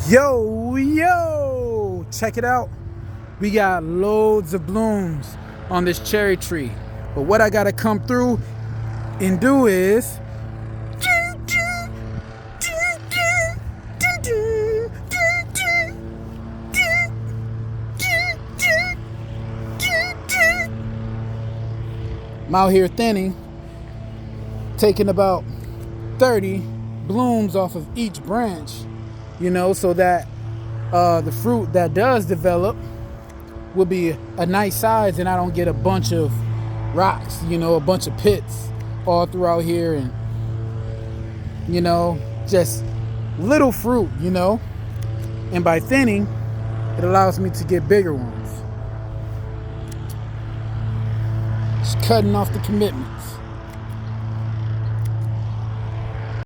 Yo, check it out. We got loads of blooms on this cherry tree. But what I gotta come through and do is I'm out here thinning, taking about 30 blooms off of each branch, so that the fruit that does develop will be a nice size and I don't get a bunch of rocks, a bunch of pits all throughout here and, just little fruit, and by thinning, it allows me to get bigger ones. Just cutting off the commitment.